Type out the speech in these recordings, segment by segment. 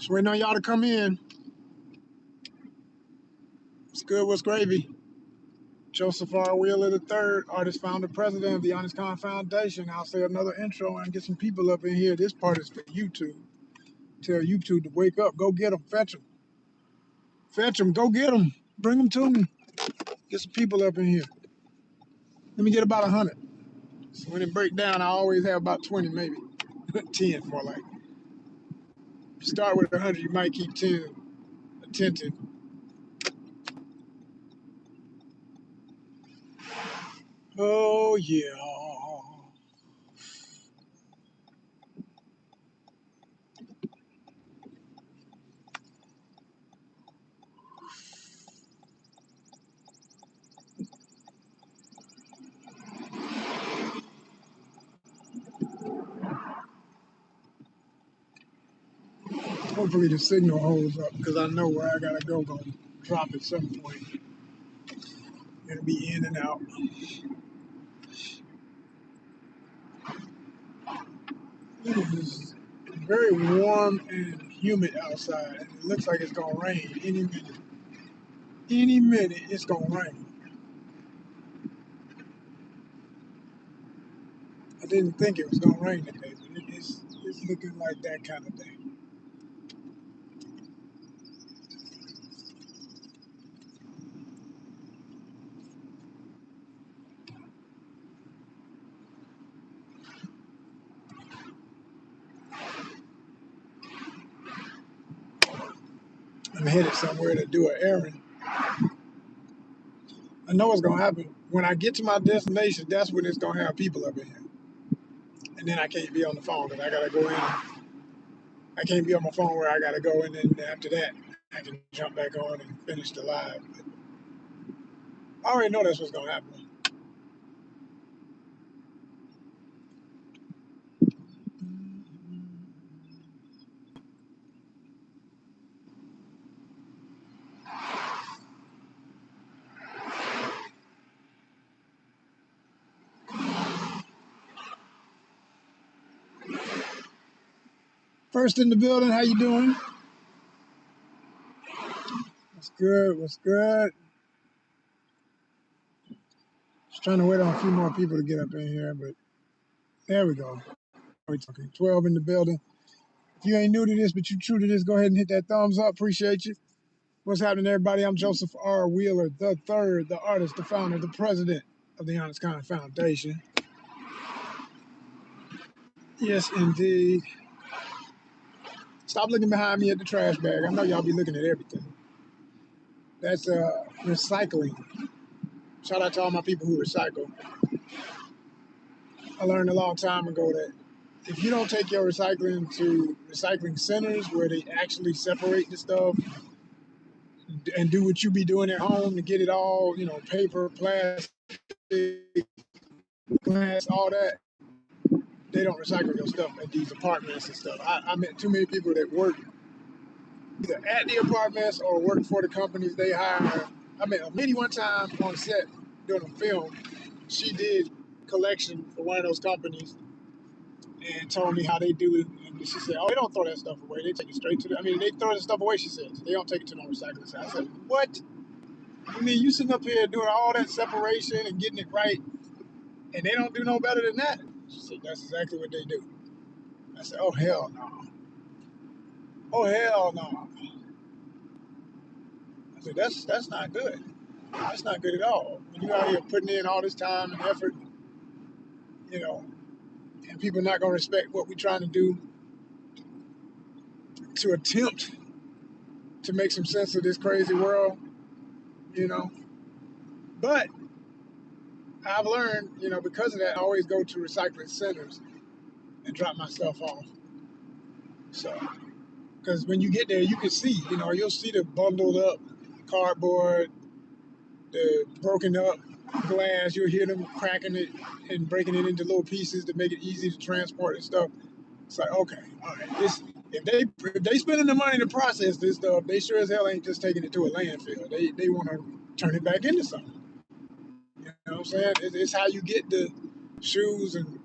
Just waiting on y'all to come in. What's good? What's gravy? Joseph R. Wheeler III, artist, founder, president of the ONYXCON Foundation. I'll say another intro and get some people up in here. This part is for YouTube. Tell YouTube to wake up. Go get them. Fetch them. Fetch them. Go get them. Bring them to me. Get some people up in here. Let me get about 100. So when it break down, I always have about 20, maybe 10 more like. If you start with 100, you might keep 10 attentive. Oh, yeah. Hopefully the signal holds up because I know where I gotta go. Gonna drop at some point. It'll be in and out. It is very warm and humid outside, and it looks like it's gonna rain any minute. Any minute, it's gonna rain. I didn't think it was gonna rain today, but it's looking like that kind of day. I'm headed somewhere to do an errand. I know what's gonna happen. When I get to my destination, that's when it's gonna have people up in here. And then I can't be on the phone because I gotta go in. I can't be on my phone where I gotta go, and then after that, I can jump back on and finish the live. But I already know that's what's gonna happen. First in the building, how you doing? What's good? What's good? Just trying to wait on a few more people to get up in here, but there we go. We're talking 12 in the building. If you ain't new to this, but you true to this, go ahead and hit that thumbs up. Appreciate you. What's happening, everybody? I'm Joseph R. Wheeler III, the artist, the founder, the president of the ONYXCON Foundation. Yes, indeed. Stop looking behind me at the trash bag. I know y'all be looking at everything. That's recycling. Shout out to all my people who recycle. I learned a long time ago that if you don't take your recycling to recycling centers where they actually separate the stuff and do what you be doing at home to get it all, paper, plastic, glass, all that, they don't recycle your stuff at these apartments and stuff. I met too many people that work either at the apartments or work for the companies they hire. I met a lady one time on set doing a film. She did collection for one of those companies and told me how they do it. And she said, "Oh, they don't throw that stuff away. They take it straight to the. I mean, they throw the stuff away." She says they don't take it to no recycling center. I said, "What? I mean, you sitting up here doing all that separation and getting it right, and they don't do no better than that?" She said, "That's exactly what they do." I said, "Oh hell no! Oh hell no!" I said, "That's not good. That's not good at all. When you out here putting in all this time and effort, you know, and people not gonna respect what we're trying to do to attempt to make some sense of this crazy world, you know." But I've learned, because of that, I always go to recycling centers and drop my stuff off. So, because when you get there, you can see, you'll see the bundled up cardboard, the broken up glass. You'll hear them cracking it and breaking it into little pieces to make it easy to transport and stuff. It's like, okay, all right. If they spending the money to process this stuff, they sure as hell ain't just taking it to a landfill. They want to turn it back into something. You know what I'm saying? It's how you get the shoes and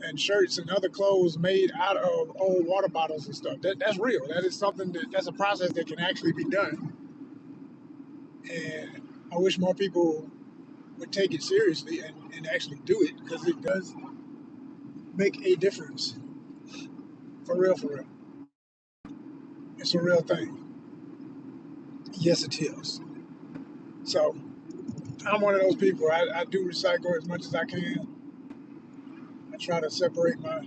and shirts and other clothes made out of old water bottles and stuff. That's real. That is something that's a process that can actually be done. And I wish more people would take it seriously and actually do it, because it does make a difference. For real, for real. It's a real thing. Yes, it is. So I'm one of those people. I do recycle as much as I can. I try to separate my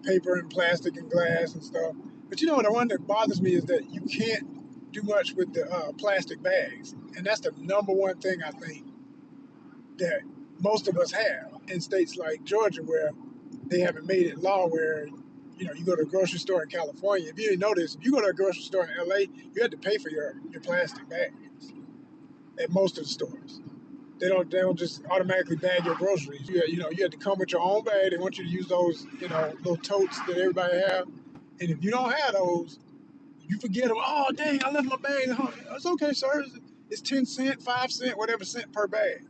paper and plastic and glass and stuff. But you know what? The one that bothers me is that you can't do much with the plastic bags, and that's the number one thing I think that most of us have in states like Georgia, where they haven't made it law where, you go to a grocery store in California. If you didn't know this, if you go to a grocery store in LA, you have to pay for your plastic bags at most of the stores. They don't just automatically bag your groceries. You have to come with your own bag. They want you to use those, little totes that everybody have. And if you don't have those, you forget them. Oh dang, I left my bag at home. It's okay, sir. It's 10 cent, 5 cent, whatever cent per bag.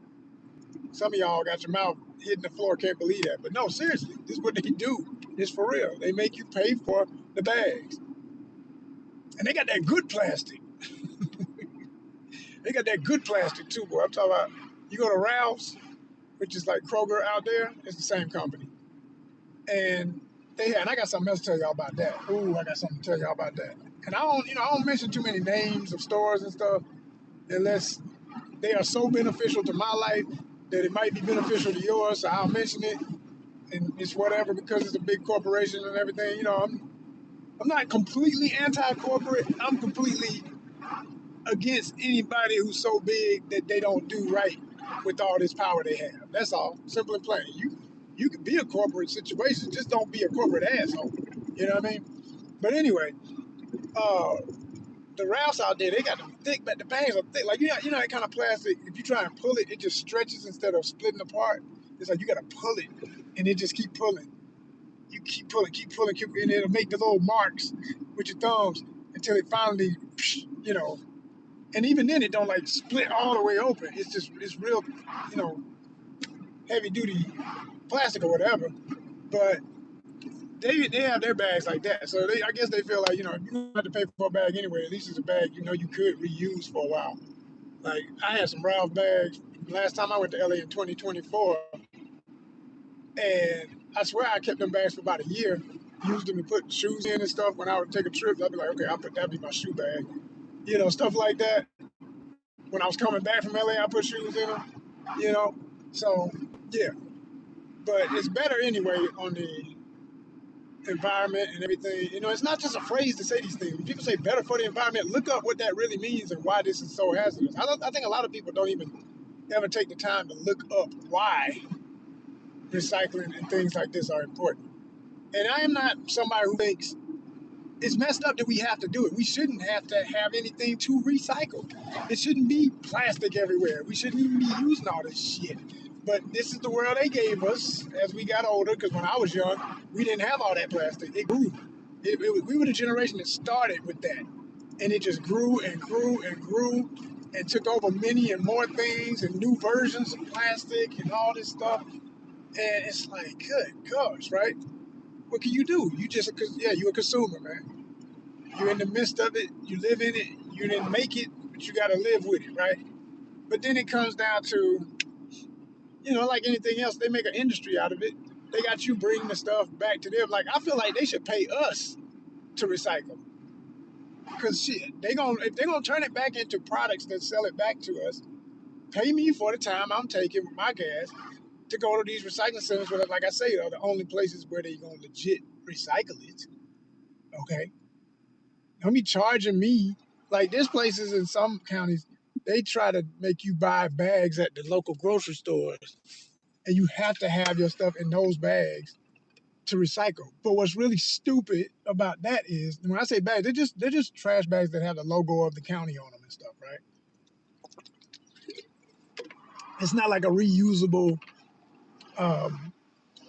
Some of y'all got your mouth hitting the floor, can't believe that. But no, seriously, this is what they do. It's for real. They make you pay for the bags. And they got that good plastic. They got that good plastic too, boy. I'm talking about, you go to Ralph's, which is like Kroger out there, it's the same company. And and I got something else to tell y'all about that. Ooh, I got something to tell y'all about that. And I don't mention too many names of stores and stuff unless they are so beneficial to my life that it might be beneficial to yours. So I'll mention it, and it's whatever, because it's a big corporation and everything. I'm not completely anti-corporate. I'm completely against anybody who's so big that they don't do right with all this power they have. That's all. Simple and plain. You can be a corporate situation, just don't be a corporate asshole. You know what I mean? But anyway, uh, the Ralphs out there, they got them thick, but the bags are thick. Like, that kind of plastic, if you try and pull it, it just stretches instead of splitting apart. It's like you got to pull it, and it just keep pulling. You keep pulling, and it'll make the little marks with your thumbs until it finally, you know. And even then, it don't like split all the way open. It's real, you know, heavy duty plastic or whatever. But they have their bags like that. So I guess they feel like, if you don't have to pay for a bag anyway, at least it's a bag you could reuse for a while. Like, I had some Ralph bags last time I went to LA in 2024, and I swear I kept them bags for about a year. Used them to put shoes in and stuff. When I would take a trip, I'd be like, okay, that'd be my shoe bag. Stuff like that. When I was coming back from LA, I put shoes in them. You know, so yeah. But it's better anyway on the environment and everything. It's not just a phrase to say these things. When people say better for the environment, look up what that really means and why this is so hazardous. I think a lot of people don't even ever take the time to look up why recycling and things like this are important. And I am not somebody who thinks it's messed up that we have to do it. We shouldn't have to have anything to recycle. It shouldn't be plastic everywhere. We shouldn't even be using all this shit. But this is the world they gave us as we got older, because when I was young, we didn't have all that plastic. It grew. We were the generation that started with that. And it just grew and grew and grew and took over many and more things and new versions of plastic and all this stuff. And it's like, good gosh, right? What can you do? You're a consumer, man. You're in the midst of it. You live in it. You didn't make it, but you got to live with it, right? But then it comes down to, like anything else, they make an industry out of it. They got you bringing the stuff back to them. Like, I feel like they should pay us to recycle. Because shit, if they're gonna turn it back into products that sell it back to us, pay me for the time I'm taking with my gas to go to these recycling centers, where, like I say, are the only places where they gonna legit recycle it. Okay, don't be charging me. Like, there's places in some counties, they try to make you buy bags at the local grocery stores, and you have to have your stuff in those bags to recycle. But what's really stupid about that is, when I say bags, they're just trash bags that have the logo of the county on them and stuff, right? It's not like a reusable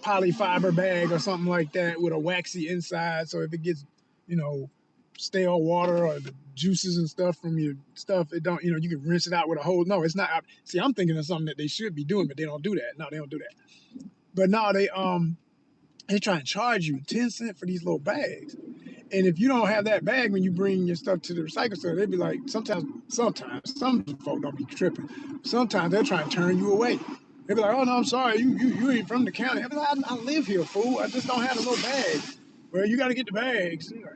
polyfiber bag or something like that with a waxy inside. So if it gets, you know, stale water or the juices and stuff from your stuff, it don't, you can rinse it out with a hose. No, it's not. See, I'm thinking of something that they should be doing, but they don't do that. No, they don't do that. But no, They try and charge you 10 cents for these little bags. And if you don't have that bag when you bring your stuff to the recycle center, they be like, sometimes, some folk don't be tripping. Sometimes they'll try and turn you away. They be like, oh no, I'm sorry, you ain't from the county. I be like, I live here, fool. I just don't have a little bag. Well, you got to get the bags. Like,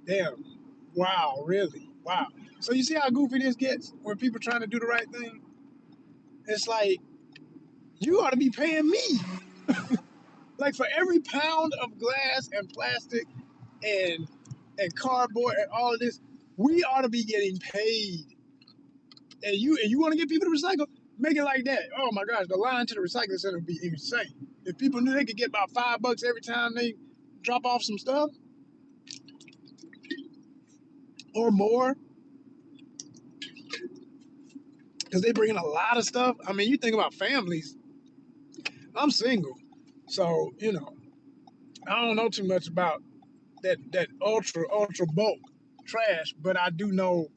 damn, wow, really, wow. So you see how goofy this gets when people trying to do the right thing? It's like you ought to be paying me. Like for every pound of glass and plastic and cardboard and all of this, we ought to be getting paid. And you want to get people to recycle, make it like that. Oh my gosh, the line to the recycling center would be insane. If people knew they could get about $5 every time they drop off some stuff or more, because they bring in a lot of stuff. I mean, you think about families. I'm single, so I don't know too much about that ultra bulk trash, but I do know.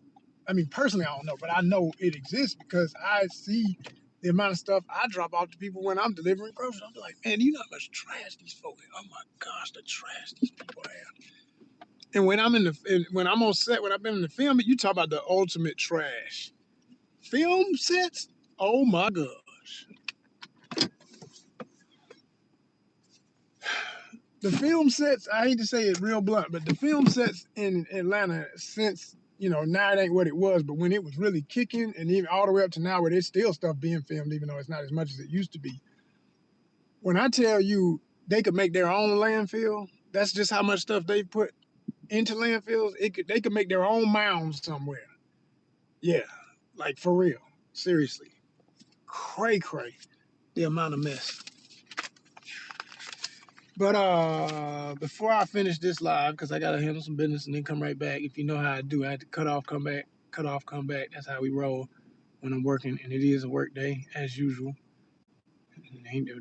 I mean, personally, I don't know, but I know it exists because I see the amount of stuff I drop off to people when I'm delivering groceries. I'm like, man, do you know how much trash these folks have? Oh my gosh, the trash these people have. And when when I'm on set, when I've been in the film, you talk about the ultimate trash. Film sets, oh my gosh. The film sets, I hate to say it real blunt, but the film sets in Atlanta since, now it ain't what it was, but when it was really kicking and even all the way up to now where there's still stuff being filmed, even though it's not as much as it used to be. When I tell you they could make their own landfill, that's just how much stuff they put into landfills. They could make their own mounds somewhere. Yeah, like for real. Seriously. Cray cray. The amount of mess. But before I finish this live, because I gotta handle some business and then come right back. If you know how I do, I had to cut off, come back, cut off, come back. That's how we roll when I'm working, and it is a work day as usual.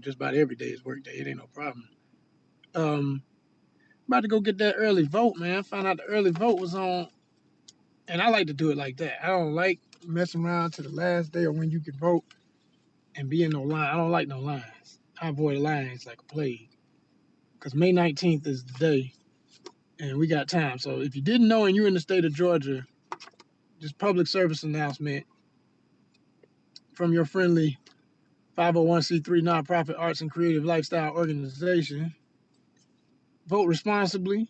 Just about every day is work day. It ain't no problem. About to go get that early vote, man. Found out the early vote was on, and I like to do it like that. I don't like messing around to the last day or when you can vote and be in no line. I don't like no lines. I avoid lines like a plague. Because May 19th is the day and we got time. So if you didn't know and you're in the state of Georgia, just public service announcement from your friendly 501c3 nonprofit arts and creative lifestyle organization. Vote responsibly.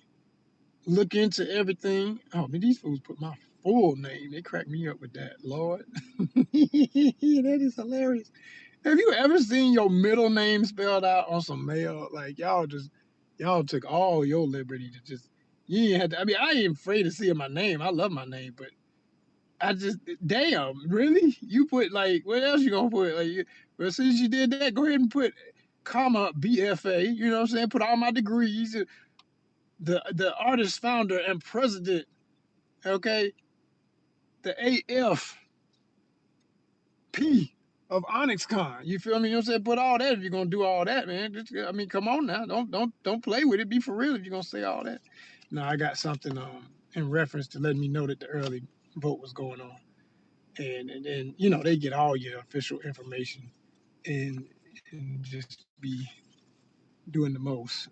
Look into everything. Oh, man, these fools put my full name. They crack me up with that, Lord. That is hilarious. Have you ever seen your middle name spelled out on some mail? Like y'all took all your liberty to just you ain't had to. I mean, I ain't afraid to see my name. I love my name, but I just damn, really? You put like what else you gonna put? Like, well, since you did that, go ahead and put comma BFA. You know what I'm saying? Put all my degrees. The artist, founder, and president. Okay, the AFP of ONYXCON. You feel me? You know what I'm saying? Put all that if you're gonna do all that, man. I mean, come on now. Don't play with it. Be for real if you're gonna say all that. No, I got something in reference to letting me know that the early vote was going on. And then they get all your official information and just be doing the most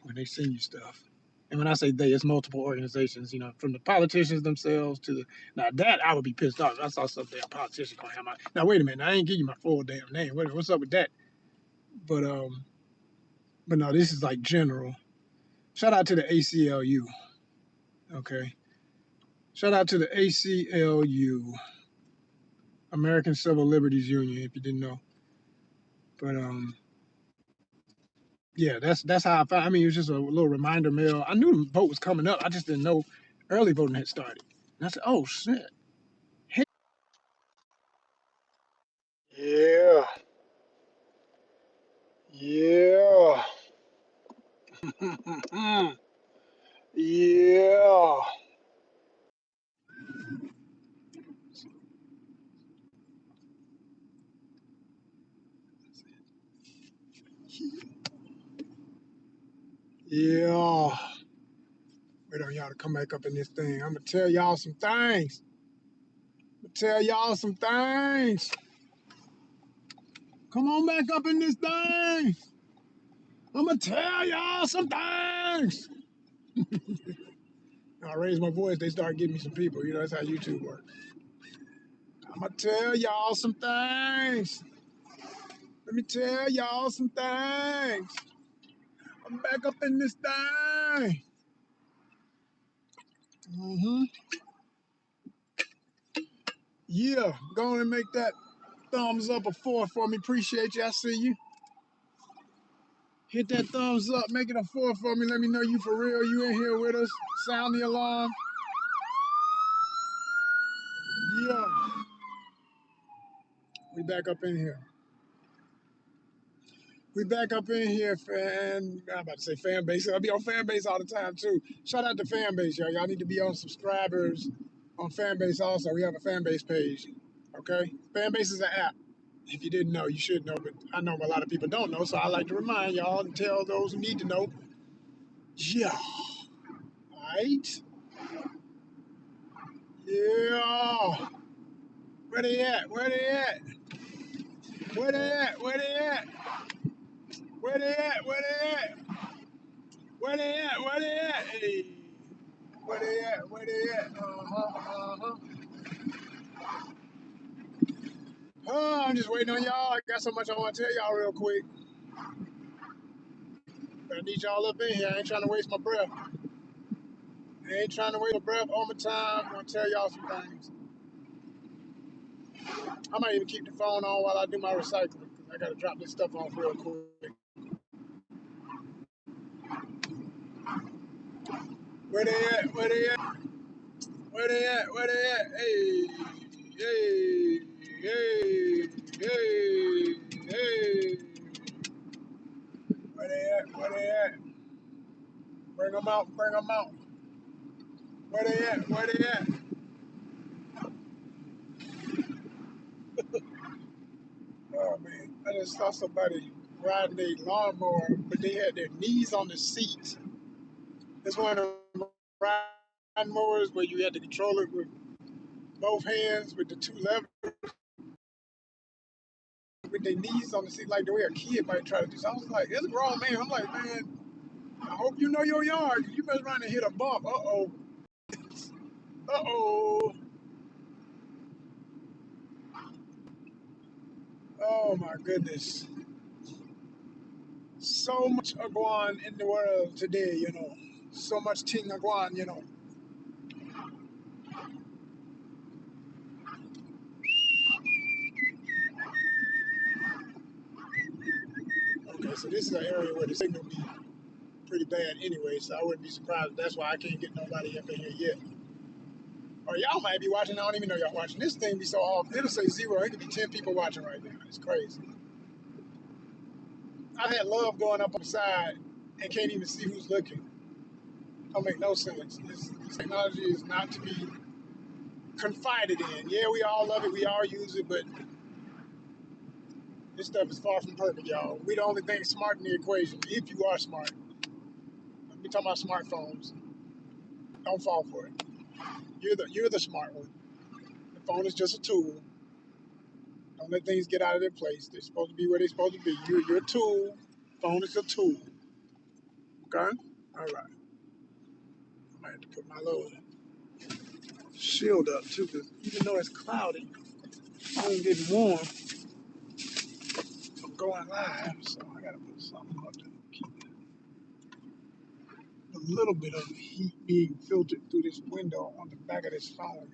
when they send you stuff. And when I say they, it's multiple organizations, from the politicians themselves to the. Now that I would be pissed off if I saw some damn politician calling my. Now wait a minute, I ain't give you my full damn name. What's up with that? But no, this is like general. Shout out to the ACLU. Okay. Shout out to the ACLU, American Civil Liberties Union, if you didn't know. But yeah, that's how I found. I mean, it was just a little reminder mail. I knew the vote was coming up. I just didn't know early voting had started. And I said, "Oh shit!" Yeah, yeah, yeah. Yeah. Wait on y'all to come back up in this thing. I'm gonna tell y'all some things. Come on back up in this thing. I'ma tell y'all some things. I raise my voice, they start giving me some people. You know, that's how YouTube works. I'ma tell y'all some things. Let me tell y'all some things. I'm back up in this thing. Mm-hmm. Yeah, go on and make that thumbs up a 4 for me. Appreciate you. I see you. Hit that thumbs up. Make it a 4 for me. Let me know you for real. You in here with us. Sound the alarm. Yeah. We back up in here. We back up in here, fan. I'm about to say fan base. I'll be on fan base all the time too. Shout out to fan base, y'all. Y'all need to be on subscribers on fan base also. We have a fan base page. Okay? Fan base is an app. If you didn't know, you should know, but I know a lot of people don't know, so I like to remind y'all and tell those who need to know. Yeah. Right? Yeah. Where they at? Where they at? Where they at? Where they at? Where they at? Where they at? Where they at? Where they at? Hey. Where they at? Where they at? Oh, I'm just waiting on y'all. I got so much I want to tell y'all real quick. But I need y'all up in here. I ain't trying to waste my breath. I ain't trying to waste my breath all my time. I'm gonna tell y'all some things. I might even keep the phone on while I do my recycling. I gotta drop this stuff off real quick. Where they at? Where they at? Where they at? Where they at? Hey, hey, hey, hey, hey. Where they at? Where they at? Bring them out. Bring them out. Where they at? Where they at? Oh man, I just saw somebody riding a lawnmower, but they had their knees on the seat. It's one of the riding mowers where you had to control it with both hands with the two levers, with their knees on the seat, like the way a kid might try to do. So I was like, it's a grown man. I'm like, man, I hope you know your yard. You mess around and hit a bump. Uh-oh. Uh-oh. Oh my goodness. So much aguan in the world today, you know. So much ting aguan, you know. Okay, so this is an area where the signal be pretty bad anyway, so I wouldn't be surprised. That's why I can't get nobody up in here yet. Or y'all might be watching. I don't even know y'all watching. This thing be so off. It'll say 0. It could be 10 people watching right now. It's crazy. I had love going up on the side and can't even see who's looking. Don't make no sense. This technology is not to be confided in. Yeah, we all love it. We all use it, but this stuff is far from perfect, y'all. We the only thing smart in the equation. If you are smart, we talking about smartphones. Don't fall for it. You're the smart one. The phone is just a tool. Don't let things get out of their place. They're supposed to be where they're supposed to be. You're a tool. Phone is a tool. Okay? All right. I might have to put my little shield up too, because even though it's cloudy, I'm getting warm. I'm going live, so I gotta put something up to keep a little bit of heat being filtered through this window on the back of this phone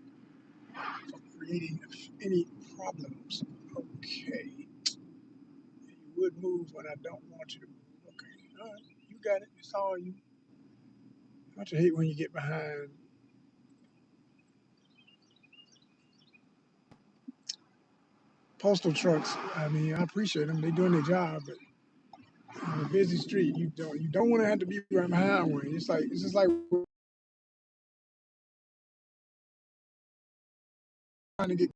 from creating any problems. Okay. You would move when I don't want you to move. Okay. All right. You got it. It's all you. Don't you hate when you get behind postal trucks? I mean, I appreciate them. They're doing their job, but on a busy street, you don't want to have to be right behind one. It's just like trying to get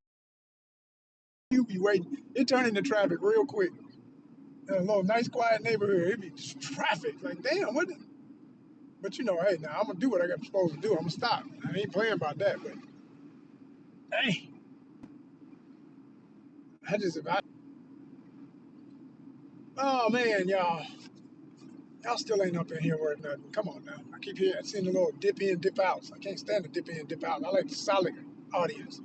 you be waiting. It turned into traffic real quick. In a little nice quiet neighborhood, it be just traffic. Like damn, what? But you know, hey, now I'm gonna do what I got supposed to do. I'm gonna stop. I ain't playing about that, but hey, I just if I oh man, y'all. Y'all still ain't up in here worth nothing. Come on now. I keep hearing, seeing the little dip in, dip outs. I can't stand the dip in, dip out. I like the solid audience.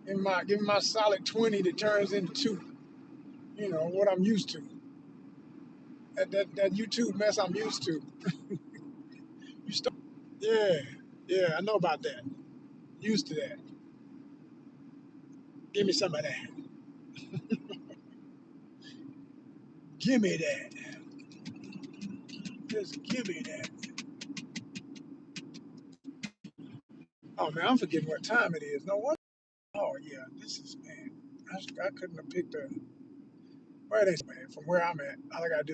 Give me my solid 20 that turns into two. You know, what I'm used to. That YouTube mess I'm used to. You start, yeah, yeah, I know about that. Used to that. Give me some of that. Give me that. Just give me that. Oh man, I'm forgetting what time it is. No what? Oh yeah, this is man. I couldn't have picked a. Where it is, man. From where I'm at, all I gotta do is